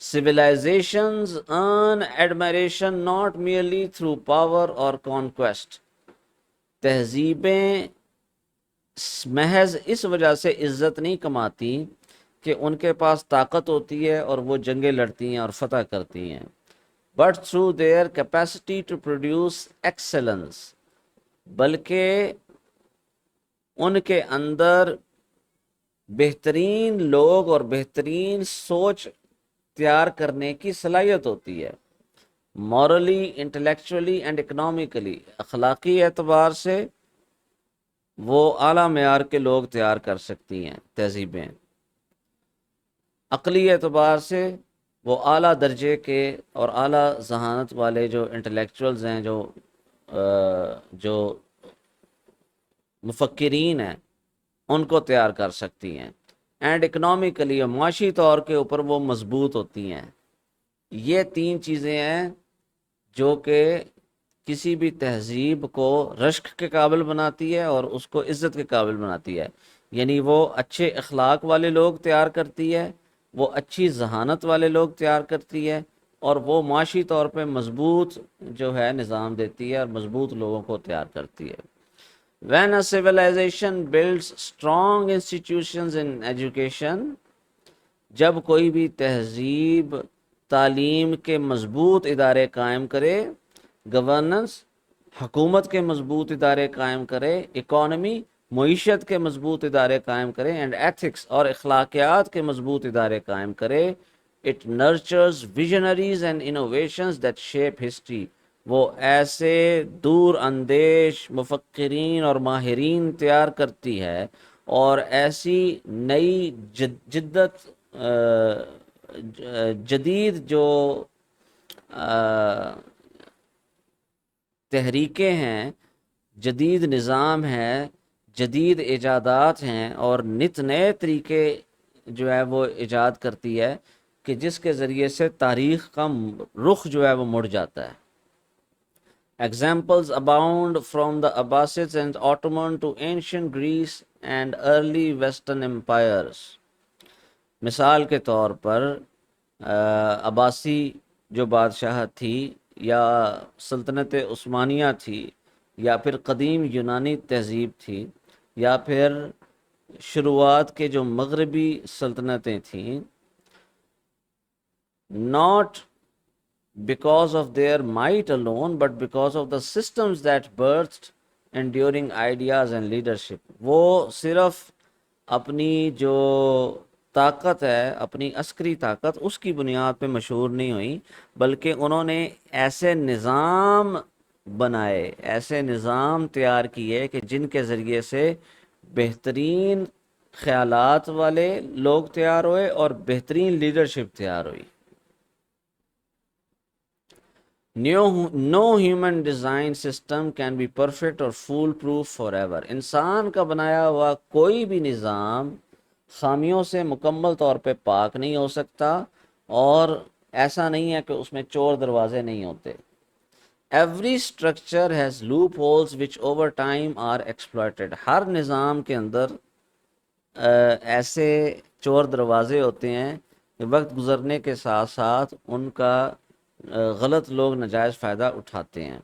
Civilizations earn admiration not merely through power or conquest. تہذیبیں محض اس وجہ سے عزت نہیں کماتی کہ ان کے پاس طاقت ہوتی ہے اور وہ جنگیں لڑتی ہیں اور فتح کرتی ہیں، but through their capacity to produce excellence, بلکہ ان کے اندر بہترین لوگ اور بہترین سوچ تیار کرنے کی صلاحیت ہوتی ہے، مورلی، انٹلیکچولی اینڈ اکنامکلی، اخلاقی اعتبار سے وہ اعلیٰ معیار کے لوگ تیار کر سکتی ہیں تہذیبیں، عقلی اعتبار سے وہ اعلیٰ درجے کے اور اعلیٰ ذہانت والے جو انٹلیکچوئلز ہیں، جو مفکرین ہیں، ان کو تیار کر سکتی ہیں، اینڈ اکنامکلی، معاشی طور کے اوپر وہ مضبوط ہوتی ہیں۔ یہ تین چیزیں ہیں جو کہ کسی بھی تہذیب کو رشک کے قابل بناتی ہے اور اس کو عزت کے قابل بناتی ہے، یعنی وہ اچھے اخلاق والے لوگ تیار کرتی ہے، وہ اچھی ذہانت والے لوگ تیار کرتی ہے، اور وہ معاشی طور پہ مضبوط جو ہے نظام دیتی ہے اور مضبوط لوگوں کو تیار کرتی ہے۔ When a civilization builds strong institutions in education، جب کوئی بھی تہذیب تعلیم کے مضبوط ادارے قائم کرے، گورننس، حکومت کے مضبوط ادارے قائم کرے، اکانومی، معیشت کے مضبوط ادارے قائم کرے، اینڈ ایتھکس، اور اخلاقیات کے مضبوط ادارے قائم کرے، it nurtures visionaries and innovations that shape history, وہ ایسے دور اندیش مفکرین اور ماہرین تیار کرتی ہے اور ایسی نئی جدت جدید جو تحریکیں ہیں، جدید نظام ہے، جدید ایجادات ہیں اور نت نئے طریقے جو ہے وہ ایجاد کرتی ہے کہ جس کے ذریعے سے تاریخ کا رخ جو ہے وہ مڑ جاتا ہے۔ Examples abound from the Abbasids and Ottoman to ancient Greece and early Western empires۔ مثال کے طور پر عباسی جو بادشاہت تھی، یا سلطنت عثمانیہ تھی، یا پھر قدیم یونانی تہذیب تھی، یا پھر شروعات کے جو مغربی سلطنتیں تھیں، not because of their might alone but because of the systems that birthed enduring ideas and leadership۔ وہ صرف اپنی جو طاقت ہے، اپنی عسکری طاقت، اس کی بنیاد پہ مشہور نہیں ہوئی، بلکہ انہوں نے ایسے نظام بنائے، ایسے نظام تیار کیے کہ جن کے ذریعے سے بہترین خیالات والے لوگ تیار ہوئے اور بہترین لیڈرشپ تیار ہوئی۔ No human design system can be perfect or foolproof forever۔ انسان کا بنایا ہوا کوئی بھی نظام خامیوں سے مکمل طور پہ پاک نہیں ہو سکتا، اور ایسا نہیں ہے کہ اس میں چور دروازے نہیں ہوتے۔ Every structure has loopholes which over time are exploited۔ ہر نظام کے اندر ایسے چور دروازے ہوتے ہیں کہ وقت گزرنے کے ساتھ ساتھ ان کا غلط لوگ ناجائز فائدہ اٹھاتے ہیں۔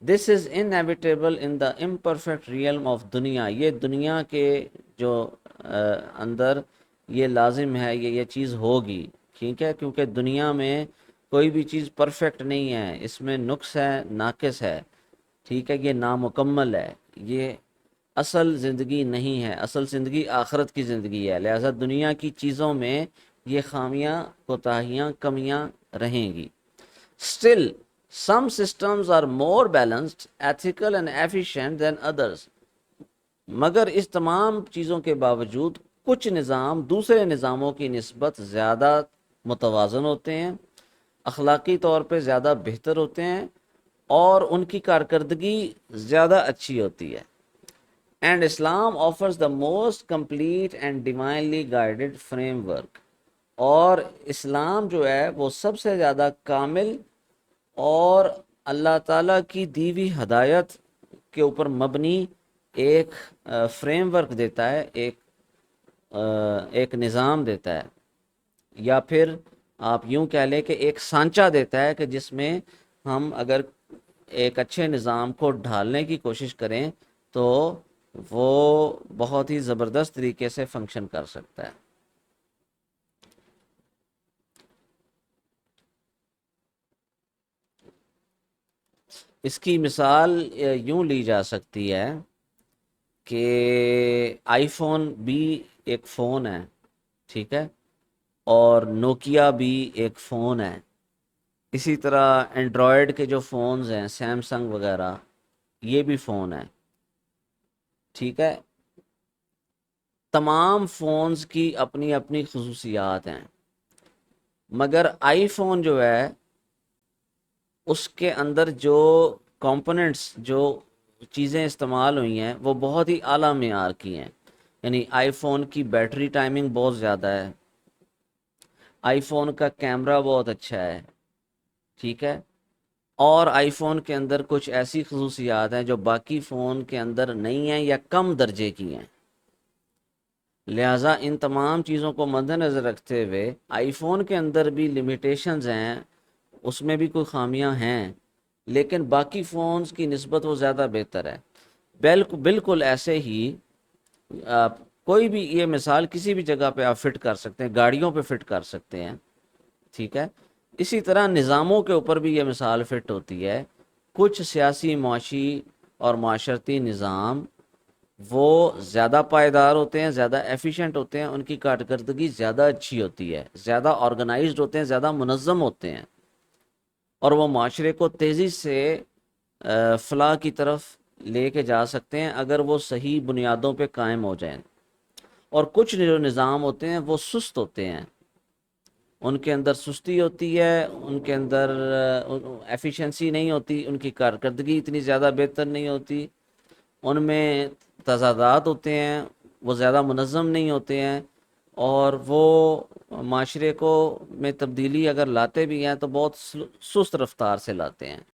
This is inevitable in the imperfect realm of دنیا۔ یہ دنیا کے جو اندر یہ لازم ہے، یہ چیز ہوگی، ٹھیک ہے، کیونکہ دنیا میں کوئی بھی چیز پرفیکٹ نہیں ہے، اس میں نقص ہے، ناقص ہے، ٹھیک ہے، یہ نامکمل ہے، یہ اصل زندگی نہیں ہے، اصل زندگی آخرت کی زندگی ہے، لہذا دنیا کی چیزوں میں یہ خامیاں، کوتاہیاں، کمیاں رہیں گی۔ Still, some systems are more balanced, ethical and efficient than others۔ مگر اس تمام چیزوں کے باوجود کچھ نظام دوسرے نظاموں کی نسبت زیادہ متوازن ہوتے ہیں، اخلاقی طور پہ زیادہ بہتر ہوتے ہیں، اور ان کی کارکردگی زیادہ اچھی ہوتی ہے۔ And Islam offers the most complete and divinely guided framework۔ اور اسلام جو ہے وہ سب سے زیادہ کامل اور اللہ تعالیٰ کی دی ہوئی ہدایت کے اوپر مبنی ایک فریم ورک دیتا ہے، ایک نظام دیتا ہے، یا پھر آپ یوں کہہ لیں کہ ایک سانچہ دیتا ہے کہ جس میں ہم اگر ایک اچھے نظام کو ڈھالنے کی کوشش کریں تو وہ بہت ہی زبردست طریقے سے فنکشن کر سکتا ہے. اس کی مثال یوں لی جا سکتی ہے کہ آئی فون بھی ایک فون ہے، ٹھیک ہے، اور نوکیا بھی ایک فون ہے. اسی طرح اینڈرائڈ کے جو فونز ہیں سیمسنگ وغیرہ یہ بھی فون ہیں، ٹھیک ہے. تمام فونز کی اپنی اپنی خصوصیات ہیں، مگر آئی فون جو ہے اس کے اندر جو کمپوننٹس، جو چیزیں استعمال ہوئی ہیں وہ بہت ہی اعلیٰ معیار کی ہیں. یعنی آئی فون کی بیٹری ٹائمنگ بہت زیادہ ہے، آئی فون کا کیمرہ بہت اچھا ہے، ٹھیک ہے، اور آئی فون کے اندر کچھ ایسی خصوصیات ہیں جو باقی فون کے اندر نہیں ہیں یا کم درجے کی ہیں. لہٰذا ان تمام چیزوں کو مد نظر رکھتے ہوئے آئی فون کے اندر بھی لمیٹیشنز ہیں، اس میں بھی کوئی خامیاں ہیں، لیکن باقی فونز کی نسبت وہ زیادہ بہتر ہے. بالکل ایسے ہی آپ کوئی بھی یہ مثال کسی بھی جگہ پہ آپ فٹ کر سکتے ہیں، گاڑیوں پہ فٹ کر سکتے ہیں، ٹھیک ہے. اسی طرح نظاموں کے اوپر بھی یہ مثال فٹ ہوتی ہے. کچھ سیاسی، معاشی اور معاشرتی نظام وہ زیادہ پائیدار ہوتے ہیں، زیادہ ایفیشینٹ ہوتے ہیں، ان کی کارکردگی زیادہ اچھی ہوتی ہے، زیادہ آرگنائزڈ ہوتے ہیں، زیادہ منظم ہوتے ہیں، اور وہ معاشرے کو تیزی سے فلاح کی طرف لے کے جا سکتے ہیں اگر وہ صحیح بنیادوں پہ قائم ہو جائیں. اور کچھ جو نظام ہوتے ہیں وہ سست ہوتے ہیں، ان کے اندر سستی ہوتی ہے، ان کے اندر ایفیشنسی نہیں ہوتی، ان کی کارکردگی اتنی زیادہ بہتر نہیں ہوتی، ان میں تضادات ہوتے ہیں، وہ زیادہ منظم نہیں ہوتے ہیں، اور وہ معاشرے کو میں تبدیلی اگر لاتے بھی ہیں تو بہت سست رفتار سے لاتے ہیں.